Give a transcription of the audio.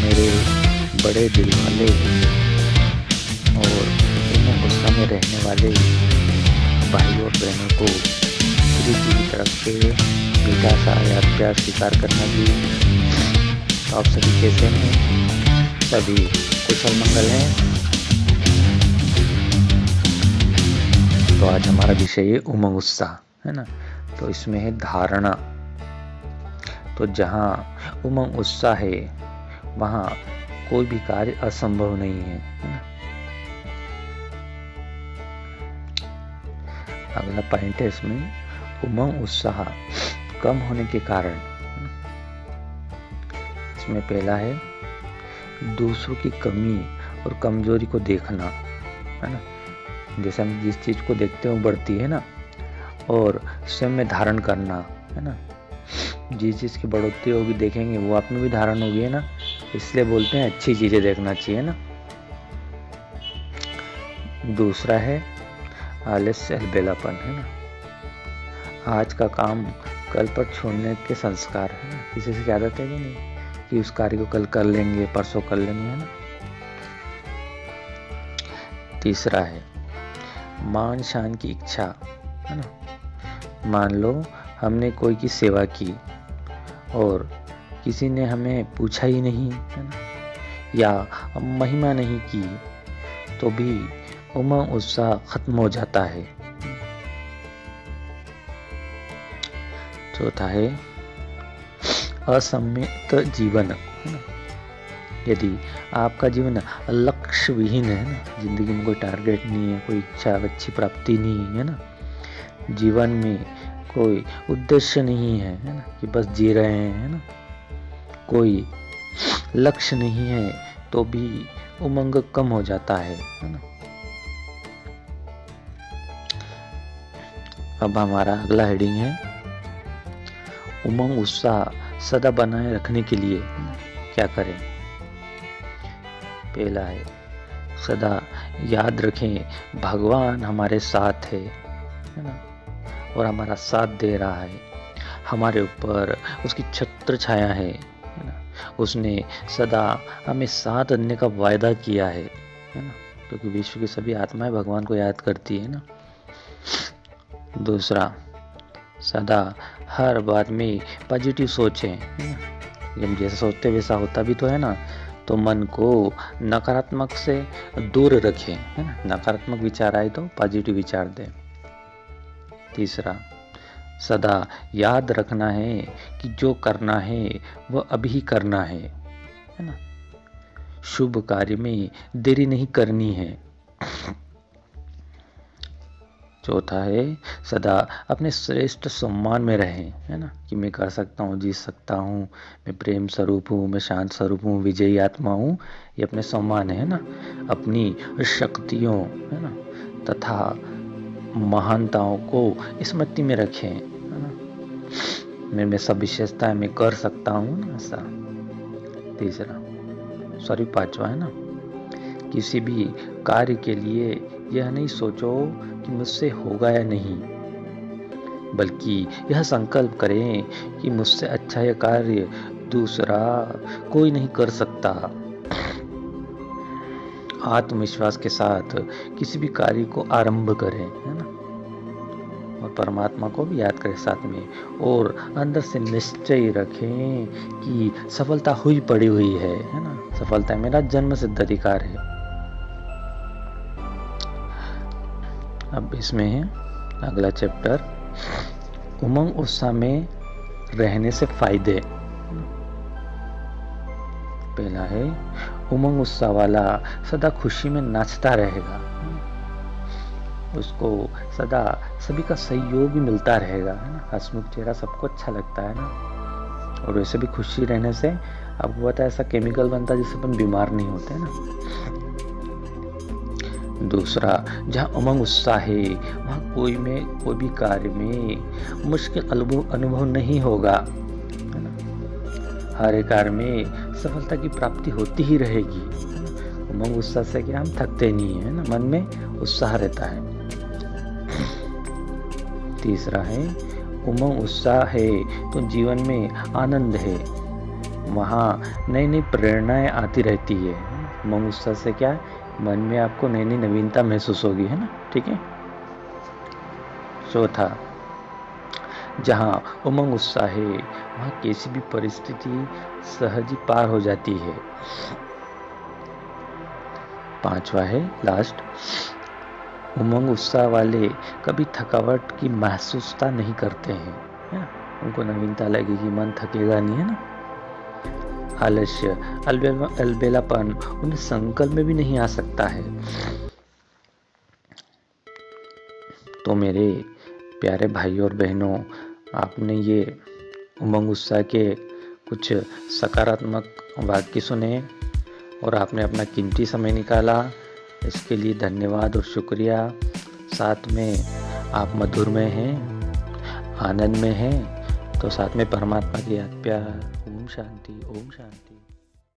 मेरे बड़े दिल वाले और उमंग उत्साह में रहने वाले भाई और बहनों को श्री जी की तरफ से मीठा सा याद प्यार स्वीकार करना भी। तो आप सभी कैसे हैं? सभी कुशल मंगल हैं। तो आज हमारा विषय है उमंग उत्साह, है ना। तो इसमें है धारणा। तो जहाँ उमंग उत्साह है वहाँ कोई भी कार्य असंभव नहीं है, ना। अगला पॉइंट है इसमें, उमंग उत्साह कम होने के कारण। इसमें पहला है दूसरों की कमी और कमजोरी को देखना, है ना। जैसे हम जिस चीज को देखते हैं वो बढ़ती है ना, और स्वयं में धारण करना, है ना। जिस चीज की बढ़ोतरी होगी देखेंगे वो आप में भी धारण होगी, है ना। इसलिए बोलते हैं अच्छी चीजें देखना चाहिए ना। दूसरा है आलस्य अलबेलापन, है ना। आज का काम कल पर छोड़ने के संस्कार, है ना। किसी से आदत है कि नहीं कि उस कार्य को कल कर लेंगे, परसों कर लेंगे, है ना। तीसरा है मान शान की इच्छा, है ना। मान लो हमने कोई की सेवा की और किसी ने हमें पूछा ही नहीं, है ना, या महिमा नहीं की, तो भी उमंग उत्साह खत्म हो जाता है। चौथा है असम्मित जीवन, है ना। यदि आपका जीवन लक्ष्य विहीन है ना, जिंदगी में कोई टारगेट नहीं है, कोई इच्छा अच्छी प्राप्ति नहीं है ना, जीवन में कोई उद्देश्य नहीं है, है ना, कि बस जी रहे हैं, है ना, कोई लक्ष्य नहीं है, तो भी उमंग कम हो जाता है ना। अब हमारा अगला हेडिंग है उमंग उत्साह सदा बनाए रखने के लिए क्या करें। पहला है सदा याद रखें भगवान हमारे साथ है ना, और हमारा साथ दे रहा है। हमारे ऊपर उसकी छत्र छाया है ना। उसने सदा हमें साथ देने का वायदा किया है ना, क्योंकि विश्व की सभी आत्माएं भगवान को याद करती है ना। दूसरा, सदा हर बात में पॉजिटिव सोचें, जब जैसा सोचते वैसा होता भी तो है ना। तो मन को नकारात्मक से दूर रखें, है ना। नकारात्मक विचार आए तो पॉजिटिव विचार दें। तीसरा, सदा याद रखना है कि जो करना है वह अभी करना है ना। शुभ कार्य में देरी नहीं करनी है। चौथा है सदा अपने श्रेष्ठ सम्मान में रहें, है ना, कि मैं कर सकता हूँ, जी सकता हूँ, मैं प्रेम स्वरूप हूँ, मैं शांत स्वरूप हूँ, विजयी आत्मा हूँ। ये अपने सम्मान है ना। अपनी शक्तियों, है ना, तथा महानताओं को स्मृति में रखें, है ना। मैं सब विशेषता है, मैं कर सकता हूँ ना, ऐसा। पांचवा है ना, किसी भी कार्य के लिए यह नहीं सोचो कि मुझसे होगा या नहीं, बल्कि यह संकल्प करें कि मुझसे अच्छा यह कार्य दूसरा कोई नहीं कर सकता। आत्मविश्वास के साथ किसी भी कार्य को आरंभ करें, है ना, और परमात्मा को भी याद करें साथ में, और अंदर से निश्चय रखें कि सफलता हुई पड़ी हुई है ना। सफलता मेरा जन्म सिद्ध अधिकार है। अब इसमें है अगला चैप्टर, उमंग उत्साह में रहने से फायदे। पहला है उमंग उत्साह वाला सदा खुशी में नाचता रहेगा, उसको सदा सभी का सहयोग भी मिलता रहेगा, है ना। हंसमुख चेहरा सबको अच्छा लगता है ना। और वैसे भी खुशी रहने से आपको पता है ऐसा केमिकल बनता है जिससे अपन बीमार नहीं होते, है ना। दूसरा, जहाँ उमंग उत्साह है वहाँ कोई भी कार्य में मुश्किल अनुभव नहीं होगा, है ना। हर एक कार्य में सफलता की प्राप्ति होती ही रहेगी। उमंग उत्साह से क्या हम थकते नहीं है ना, मन में उत्साह रहता है। तीसरा है उमंग उत्साह है तो जीवन में आनंद है, वहाँ नई नई प्रेरणाएं आती रहती है। उमंग उत्साह से क्या है, मन में आपको नई नई नवीनता महसूस होगी, है ना। ठीक है। चौथा, जहाँ उमंग उत्साह है वहाँ किसी भी परिस्थिति सहज ही पार हो जाती है। पांचवा है लास्ट, उमंग उत्साह वाले कभी थकावट की महसूसता नहीं करते हैं, है ना? उनको नवीनता लगेगी, मन थकेगा नहीं, है ना। आलस्य, अलबेलापन उन्हें संकल्प में भी नहीं आ सकता है। तो मेरे प्यारे भाइयों और बहनों, आपने ये उमंग उत्साह के कुछ सकारात्मक वाक्य सुने और आपने अपना कीमती समय निकाला, इसके लिए धन्यवाद और शुक्रिया। साथ में आप मधुर में हैं, आनंद में हैं, तो साथ में परमात्मा की याद, प्यार। ओम शांति, ओम शांति।